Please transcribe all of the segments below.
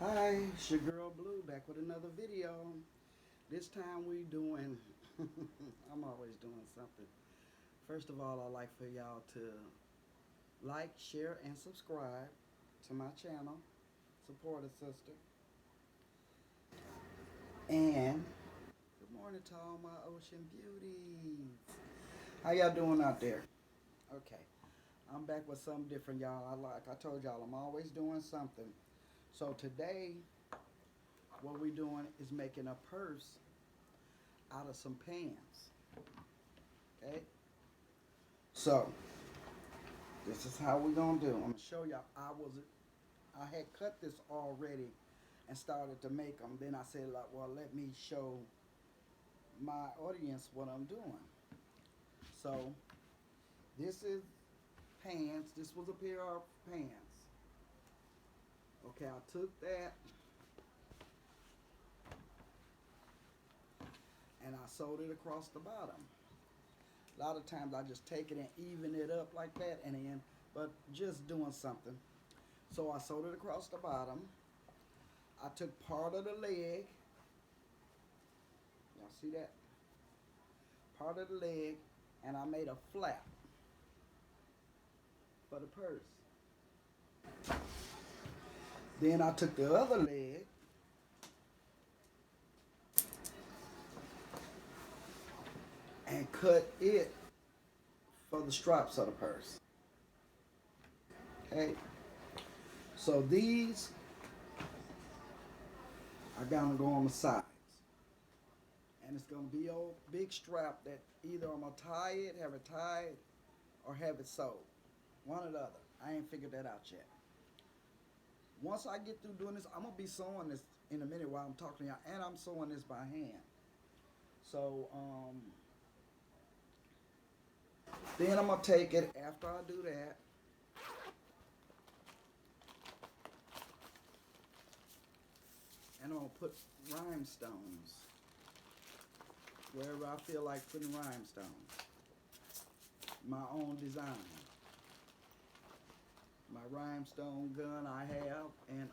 Hi, it's your girl Blue back with another video. This time we doing, I'm always doing something. First of all, I'd like for y'all to like, share, and subscribe to my channel. Support a sister. And good morning to all my ocean beauties. How y'all doing out there? Okay, I'm back with something different, y'all. I told y'all, I'm always doing something. So today, what we doing is making a purse out of some pans. Okay. So this is how we gonna do. I'm gonna show y'all. I had cut this already and started to make them. Then I said, like, well, let me show my audience what I'm doing. So this is pants. This was a pair of pants. Okay, I took that and I sewed it across the bottom. A lot of times I just take it and even it up like that, and then, but just doing something. So I sewed it across the bottom. I took part of the leg. Y'all see that? Part of the leg, and I made a flap for the purse. Then I took the other leg and cut it for the straps of the purse. Okay, so these are gonna go on the sides, and it's gonna be a big strap that either I'm gonna tie it, have it tied, or have it sewed. One or the other. I ain't figured that out yet. Once I get through doing this, I'm gonna be sewing this in a minute while I'm talking to y'all, and I'm sewing this by hand. So then I'm gonna take it after I do that, and I'm gonna put rhinestones wherever I feel like putting rhinestones. My own design. My rhinestone gun I have, and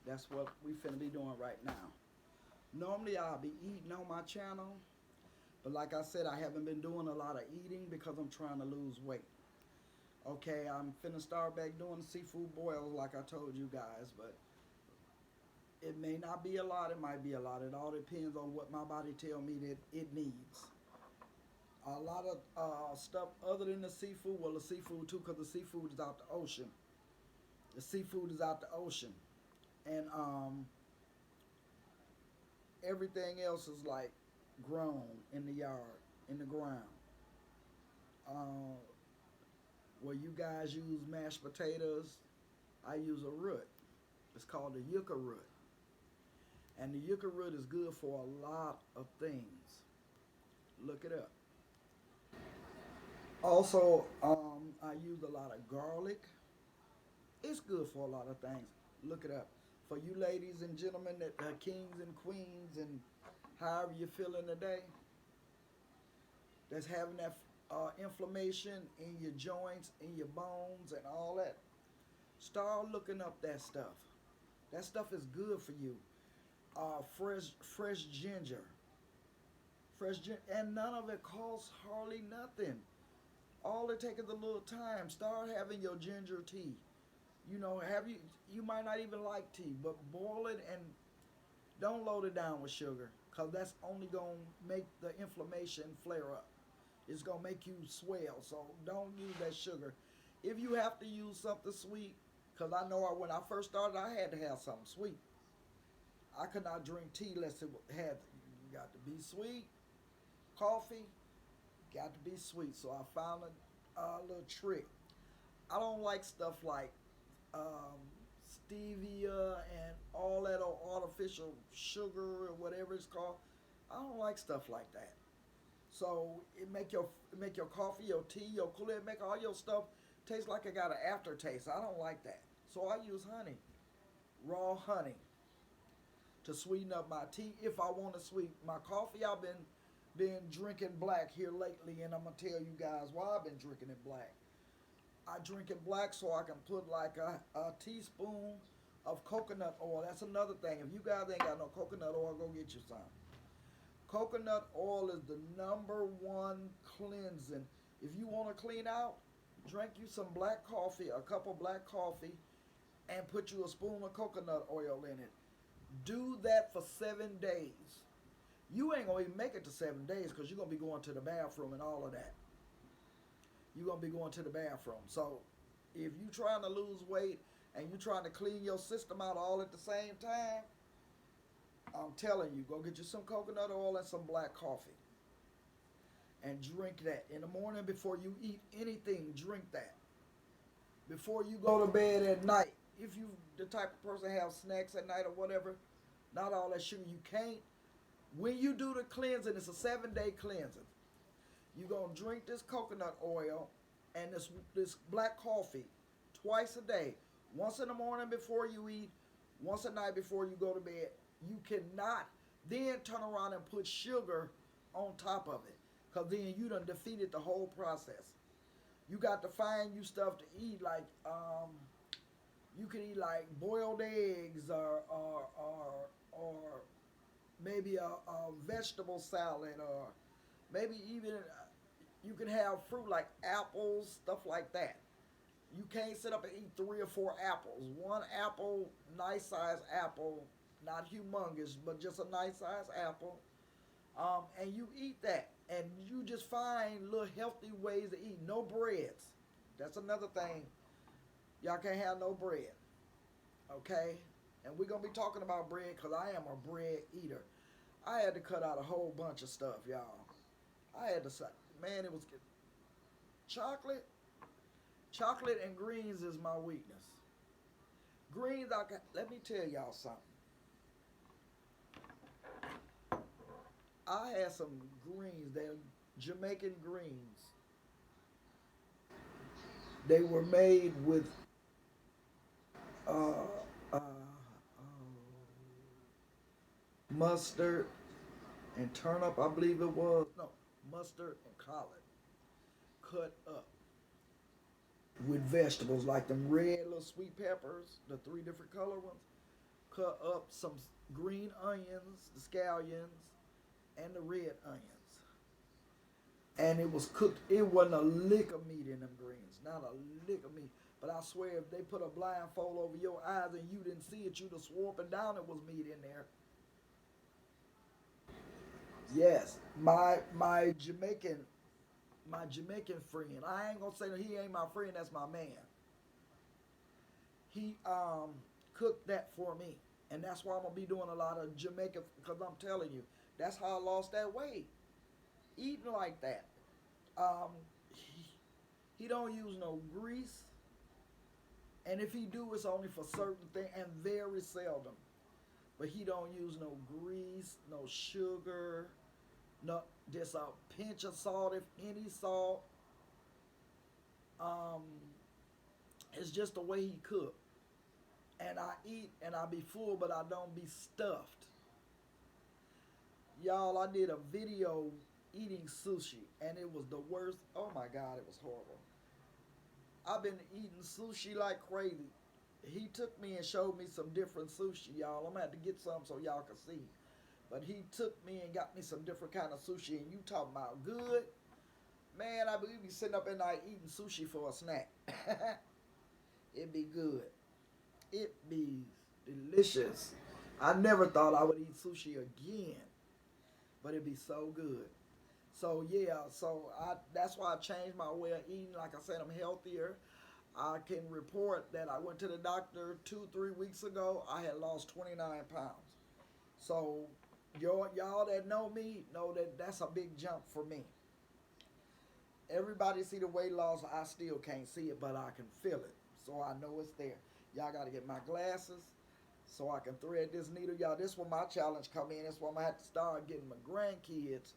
that's what we finna be doing right now. Normally I'll be eating on my channel, but like I said, I haven't been doing a lot of eating because I'm trying to lose weight. Okay, I'm finna start back doing seafood boils like I told you guys, but it may not be a lot, it might be a lot. It all depends on what my body tell me that it needs. A lot of stuff other than the seafood, well, the seafood too, because the seafood is out the ocean. The seafood is out the ocean. And everything else is like grown in the yard, in the ground. Uh, where you guys use mashed potatoes, I use a root. It's called the yucca root. And the yucca root is good for a lot of things. Look it up. Also, I use a lot of garlic. It's good for a lot of things. Look it up. For you ladies and gentlemen that are kings and queens and however you feel in the day, that's having that inflammation in your joints, in your bones, and all that. Start looking up that stuff. That stuff is good for you. Fresh ginger, and none of it costs hardly nothing. All it takes is a little time. Start having your ginger tea. You know, have you? You might not even like tea, but boil it and don't load it down with sugar, cause that's only gonna make the inflammation flare up. It's gonna make you swell. So don't use that sugar. If you have to use something sweet, cause I know when I first started, I had to have something sweet. I could not drink tea unless it had got to be sweet. Coffee got to be sweet. So I found a little trick. I don't like stuff like um, stevia and all that artificial sugar or whatever it's called. I don't like stuff like that. So it make your coffee, your tea, your Kool-Aid, make all your stuff taste like it got an aftertaste. I don't like that. So I use honey, raw honey, to sweeten up my tea if I want to sweet my coffee. I've been drinking black here lately, and I'm gonna tell you guys why I've been drinking it black. I drink it black so I can put like a teaspoon of coconut oil. That's another thing. If you guys ain't got no coconut oil, go get you some. Coconut oil is the number one cleansing. If you want to clean out, drink you some black coffee, a cup of black coffee, and put you a spoon of coconut oil in it. Do that for 7 days. You ain't gonna even make it to 7 days because you're gonna be going to the bathroom and all of that. You're gonna be going to the bathroom. So if you trying to lose weight and you trying to clean your system out all at the same time, I'm telling you, go get you some coconut oil and some black coffee. And drink that. In the morning before you eat anything, drink that. Before you go to bed at night, if you the type of person have snacks at night or whatever, not all that sugar, you can't. When you do the cleansing, it's a 7 day cleansing. You're gonna drink this coconut oil and this black coffee twice a day. Once in the morning before you eat, once at night before you go to bed. You cannot then turn around and put sugar on top of it. Cause then you done defeated the whole process. You got to find you stuff to eat like you can eat like boiled eggs or maybe a vegetable salad or maybe even you can have fruit like apples, stuff like that. You can't sit up and eat 3 or 4 apples. One apple, nice size apple, not humongous, but just a nice size apple. And you eat that, and you just find little healthy ways to eat. No breads. That's another thing. Y'all can't have no bread, okay? And we're gonna be talking about bread because I am a bread eater. I had to cut out a whole bunch of stuff, y'all. I had to say, man, it was chocolate. Chocolate and greens is my weakness. Greens, let me tell y'all something. I had some greens. They're Jamaican greens. They were made with uh, uh, mustard and turnip, I believe it was. No, mustard and collard cut up with vegetables like them red little sweet peppers, the 3 different color ones. Cut up some green onions, the scallions, and the red onions. And it was cooked. It wasn't a lick of meat in them greens, not a lick of meat. But I swear, if they put a blindfold over your eyes and you didn't see it, you'd have swore up and down it was meat in there. Yes, my Jamaican friend. I ain't gonna say that he ain't my friend. That's my man. He cooked that for me, and that's why I'm gonna be doing a lot of Jamaican. Because I'm telling you, that's how I lost that weight. Eating like that. Um, he don't use no grease, and if he do, it's only for certain things and very seldom. But he don't use no grease, no sugar, no just a pinch of salt if any salt. Um, it's just the way he cook. And I eat and I be full, but I don't be stuffed. Y'all, I did a video eating sushi, and it was the worst. Oh my God, it was horrible. I've been eating sushi like crazy. He took me and showed me some different sushi, y'all. I'm gonna have to get some so y'all can see. But he took me and got me some different kind of sushi, and you talking about good? Man, I be sitting up at night eating sushi for a snack. It be good. It be delicious. I never thought I would eat sushi again, but it be so good. So yeah, so I that's why I changed my way of eating. Like I said, I'm healthier. I can report that I went to the doctor 2, 3 weeks ago. I had lost 29 pounds. So y'all that know me know that that's a big jump for me. Everybody see the weight loss. I still can't see it, but I can feel it. So I know it's there. Y'all got to get my glasses so I can thread this needle. Y'all, this where my challenge come in. That's why I'm going to have to start getting my grandkids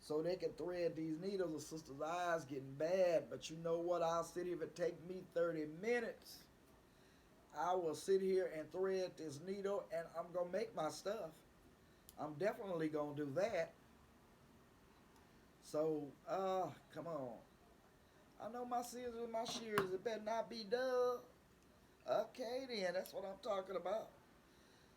so they can thread these needles. The sister's eyes getting bad. But you know what? I'll sit here if it take me 30 minutes. I will sit here and thread this needle and I'm going to make my stuff. I'm definitely going to do that. So, come on. I know my scissors and my shears, it better not be done. Okay, then that's what I'm talking about.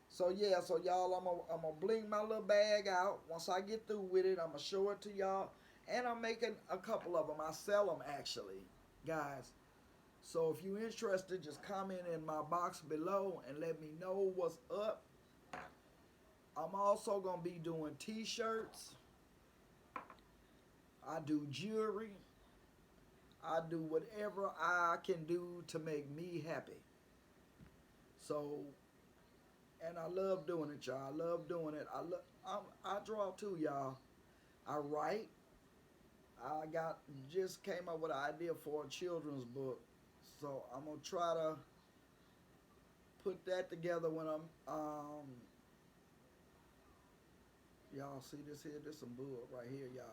So yeah, so y'all, I'm gonna bling my little bag out. Once I get through with it, I'm gonna show it to y'all, and I'm making a couple of them. I sell them actually, guys. So if you're interested, just comment in my box below and let me know what's up. I'm also gonna be doing T-shirts. I do jewelry. I do whatever I can do to make me happy. So, and I love doing it, y'all. I love doing it. I draw too, y'all. I write. I got just came up with an idea for a children's book, so I'm gonna try to put that together when I'm y'all see this here. This some bull right here, y'all.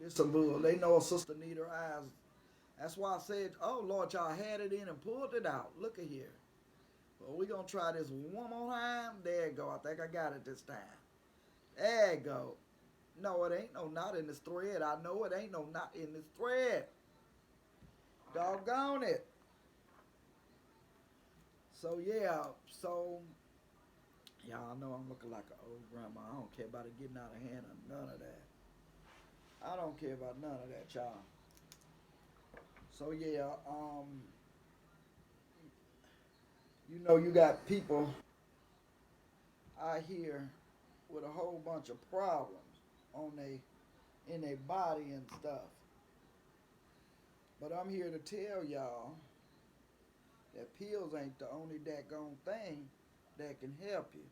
This some bull. They know a sister need her eyes. That's why I said, oh Lord, y'all had it in and pulled it out. Look at here. Well, we gonna try this one more time. There you go. I think I got it this time. There you go. No, it ain't no knot in this thread. I know it ain't no knot in this thread. Doggone it. So yeah, so y'all know I'm looking like an old grandma. I don't care about it getting out of hand or none of that. I don't care about none of that, y'all. So yeah, you know you got people out here with a whole bunch of problems on they in their body and stuff. But I'm here to tell y'all that pills ain't the only daggone thing that can help you.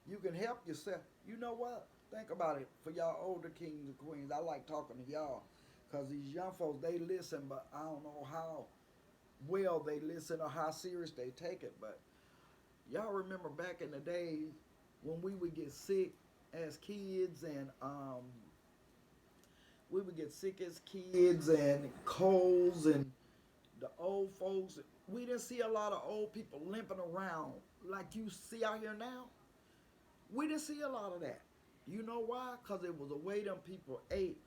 You can help yourself. You know what? Think about it. For y'all older kings and queens, I like talking to y'all because these young folks, they listen, but I don't know how well they listen or how serious they take it. But y'all remember back in the days when we would get sick as kids and we would get sick as kids and colds and the old folks. We didn't see a lot of old people limping around like you see out here now. We didn't see a lot of that. You know why? Because it was the way them people ate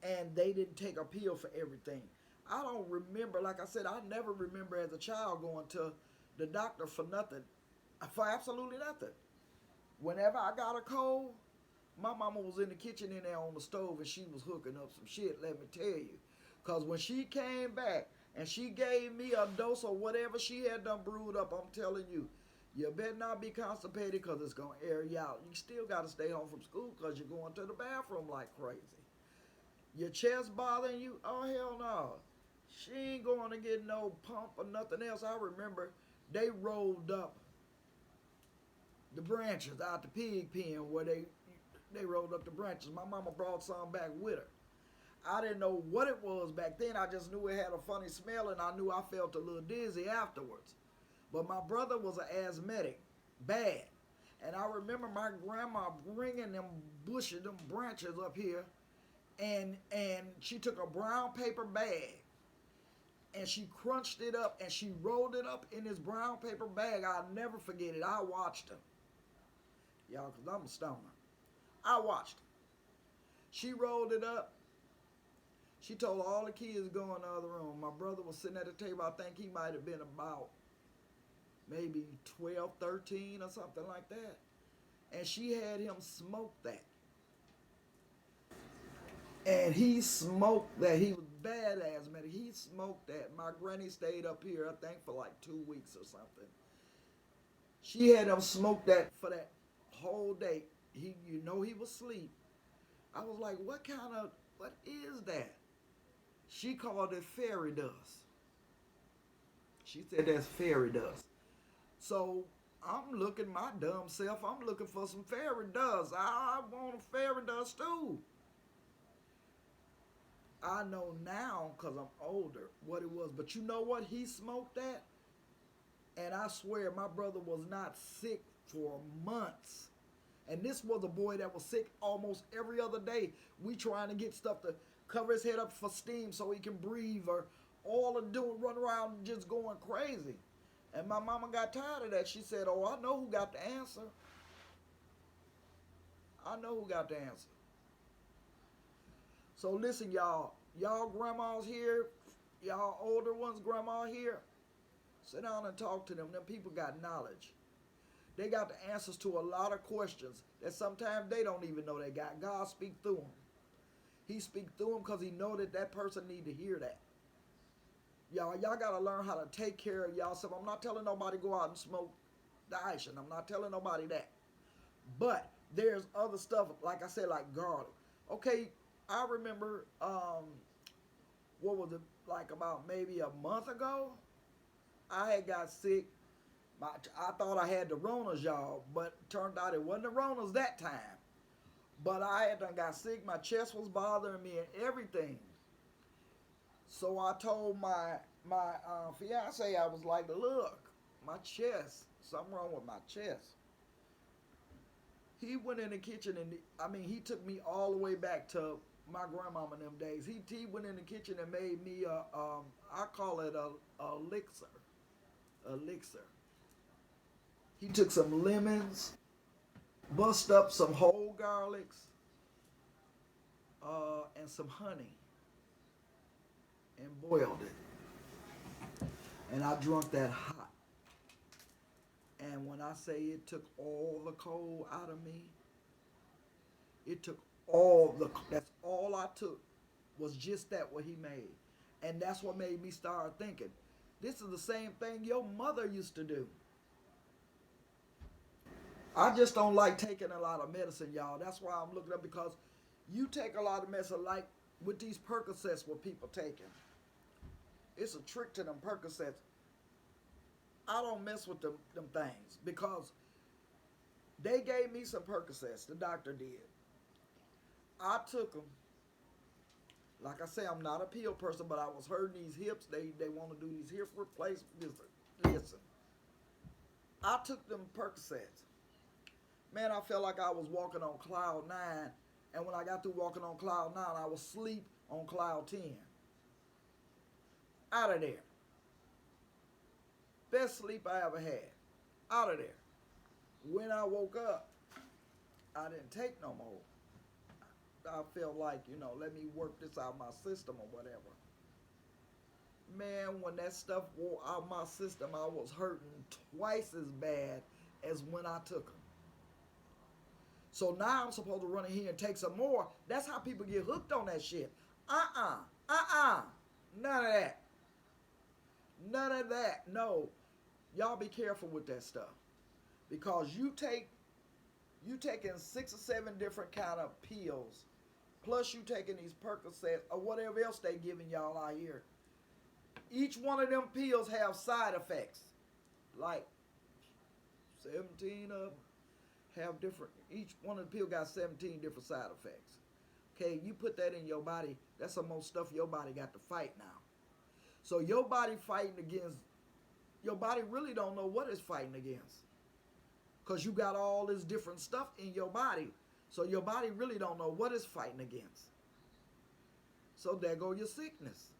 and they didn't take a pill for everything. I don't remember, like I said, I never remember as a child going to the doctor for nothing, for absolutely nothing. Whenever I got a cold, my mama was in the kitchen in there on the stove and she was hooking up some shit, let me tell you. Because when she came back and she gave me a dose of whatever she had done brewed up, I'm telling you, you better not be constipated because it's going to air you out. You still got to stay home from school because you're going to the bathroom like crazy. Your chest bothering you? Oh, hell no. She ain't going to get no pump or nothing else. I remember they rolled up the branches out the pig pen where they rolled up the branches. My mama brought some back with her. I didn't know what it was back then. I just knew it had a funny smell and I knew I felt a little dizzy afterwards. But my brother was an asthmatic, bad. And I remember my grandma bringing them bushes, them branches up here, and she took a brown paper bag and she crunched it up and she rolled it up in this brown paper bag. I'll never forget it. I watched her, y'all, because I'm a stoner. I watched her. She rolled it up. She told all the kids to go in the other room. My brother was sitting at the table. I think he might have been about maybe 12, 13 or something like that. And she had him smoke that. And he smoked that. He was bad asthmatic. He smoked that. My granny stayed up here, I think, for like 2 weeks or something. She had him smoke that for that whole day. You know, he was asleep. I was like, what is that? She called it fairy dust. She said that's fairy dust. So I'm looking my dumb self. I'm looking for some fairy dust. I want a fairy dust too. I know now because I'm older what it was. But you know what? He smoked that. And I swear my brother was not sick for months. And this was a boy that was sick almost every other day. We trying to get stuff to cover his head up for steam so he can breathe or all of doing run around just going crazy. And my mama got tired of that. She said, oh, I know who got the answer. I know who got the answer. So listen, y'all. Y'all grandmas here, y'all older ones, grandma here. Sit down and talk to them. Them people got knowledge. They got the answers to a lot of questions that sometimes they don't even know they got. God speak through them. He speak through them because he know that that person need to hear that. Y'all got to learn how to take care of y'all. So I'm not telling nobody go out and smoke the ice, and I'm not telling nobody that. But there's other stuff, like I said, like garlic. Okay, I remember, what was it, like about maybe a month ago? I had got sick. I thought I had the Ronas, y'all, but turned out it wasn't the Ronas that time. But I had done got sick. My chest was bothering me and everything. So I told my fiance, I was like, look, my chest, something wrong with my chest. He went in the kitchen and he took me all the way back to my grandmama in them days. He went in the kitchen and made me I call it a elixir. Elixir. He took some lemons, bust up some whole garlics, and some honey, and boiled it. And I drunk that hot. And when I say it took all the cold out of me, it took that's all I took was just that what he made. And that's what made me start thinking, this is the same thing your mother used to do. I just don't like taking a lot of medicine, y'all. That's why I'm looking up, because you take a lot of medicine, like with these Percocets what people taking. It's a trick to them Percocets. I don't mess with them things because they gave me some Percocets. The doctor did. I took them. Like I say, I'm not a pill person, but I was hurting these hips. They want to do these hip replacements. Listen, I took them Percocets. Man, I felt like I was walking on cloud nine, and when I got through walking on cloud nine, I was asleep on cloud 10. Out of there. Best sleep I ever had. Out of there. When I woke up, I didn't take no more. I felt like, let me work this out of my system or whatever. Man, when that stuff wore out my system, I was hurting twice as bad as when I took them. So now I'm supposed to run in here and take some more. That's how people get hooked on that shit. None of that. None of that. No. Y'all be careful with that stuff. Because you taking 6 or 7 different kind of pills, plus you taking these Percocets or whatever else they giving y'all out here. Each one of them pills have side effects. Like 17 of them have different, each one of the pills got 17 different side effects. Okay, you put that in your body, that's the most stuff your body got to fight now. So your body fighting against, your body really don't know what it's fighting against. Because you got all this different stuff in your body. So your body really don't know what it's fighting against. So there go your sickness.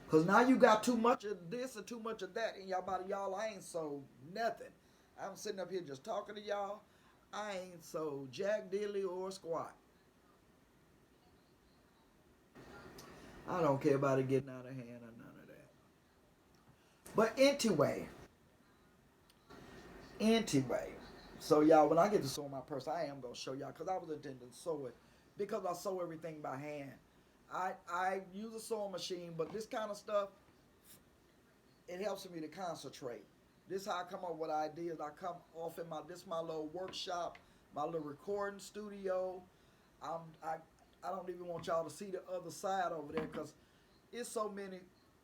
Because now you got too much of this or too much of that in your body. Y'all, I ain't so nothing. I'm sitting up here just talking to y'all. I ain't so jack diddly or squat. I don't care about it getting out of hand or none of that. But anyway, so y'all, when I get to sew my purse, I am going to show y'all, because I was intending to sew it, because I sew everything by hand. I use a sewing machine, but this kind of stuff, it helps me to concentrate. This is how I come up with ideas. I come off in my little workshop, my little recording studio. I don't even want y'all to see the other side over there, because it's so many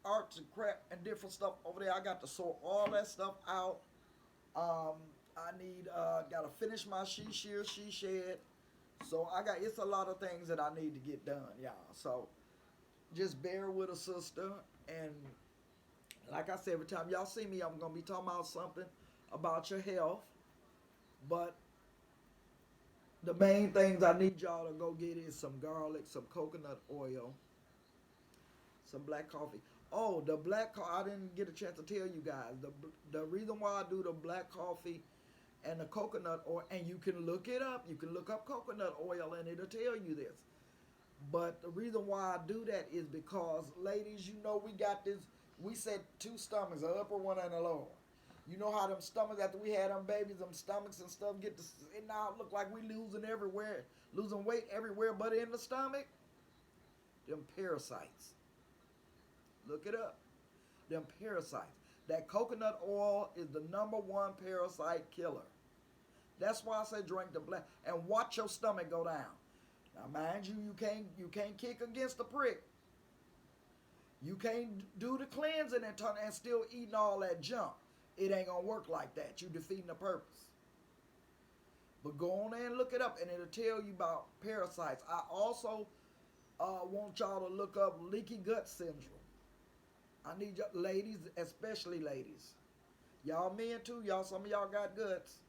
arts and crap and different stuff over there. I got to sort all that stuff out. I need gotta finish my she shed. So it's a lot of things that I need to get done, y'all. So just bear with a sister, and like I said, every time y'all see me, I'm gonna be talking about something about your health. But the main things I need y'all to go get is some garlic, some coconut oil, some black coffee. Oh, the black coffee, I didn't get a chance to tell you guys. The reason why I do the black coffee and the coconut oil, and you can look it up. You can look up coconut oil and it'll tell you this. But the reason why I do that is because, ladies, we got this, We said two stomachs, an upper one and a lower. You know how them stomachs, after we had them babies, them stomachs and stuff get to, it now look like we losing everywhere, losing weight everywhere but in the stomach? Them parasites. Look it up. Them parasites. That coconut oil is the #1 parasite killer. That's why I say drink the black and watch your stomach go down. Now, mind you, you can't kick against the prick. You can't do the cleansing and still eating all that junk. It ain't gonna work like that. You defeating the purpose. But go on there and look it up, and it'll tell you about parasites. I also want y'all to look up leaky gut syndrome. I need y'all, ladies, especially ladies. Y'all men too. Y'all, some of y'all got guts,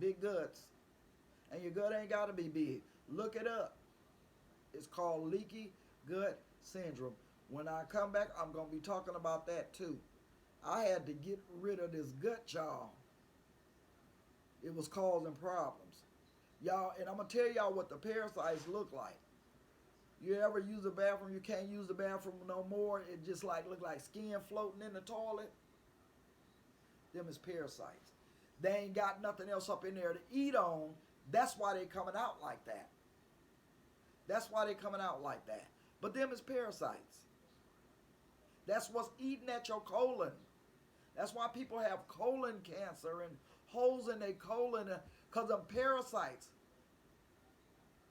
big guts, and your gut ain't gotta be big. Look it up. It's called leaky gut syndrome. When I come back, I'm gonna be talking about that too. I had to get rid of this gut, y'all. It was causing problems. Y'all, and I'm going to tell y'all what the parasites look like. You ever use a bathroom, you can't use the bathroom no more, it just like look like skin floating in the toilet? Them is parasites. They ain't got nothing else up in there to eat on. That's why they coming out like that. That's why they coming out like that. But them is parasites. That's what's eating at your colon. That's why people have colon cancer and holes in their colon because of parasites.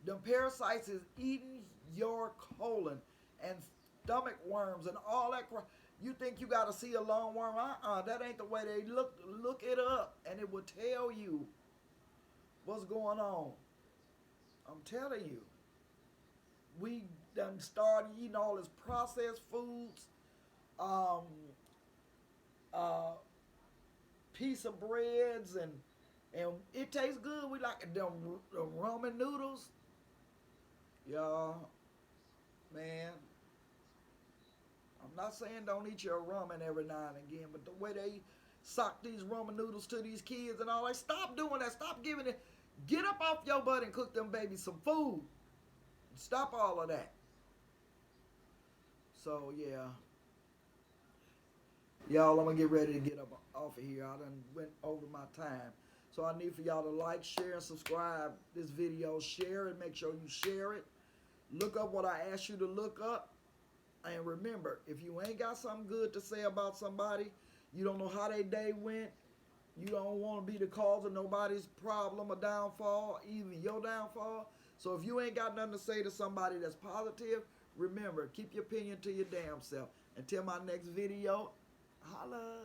Them parasites is eating your colon and stomach worms and all that crap. You think you got to see a long worm? That ain't the way they look. Look it up and it will tell you what's going on. I'm telling you. We done started eating all this processed foods. Piece of breads and it tastes good. We like them ramen noodles. Y'all, man, I'm not saying don't eat your ramen every now and again, but the way they sock these ramen noodles to these kids and all that, stop doing that. Stop giving it. Get up off your butt and cook them babies some food. Stop all of that. So, yeah. Y'all, I'm going to get ready to get up off of here. I done went over my time. So I need for y'all to like, share, and subscribe this video. Share it. Make sure you share it. Look up what I asked you to look up. And remember, if you ain't got something good to say about somebody, you don't know how their day went, you don't want to be the cause of nobody's problem or downfall, even your downfall. So if you ain't got nothing to say to somebody that's positive, remember, keep your opinion to your damn self. Until my next video, holla.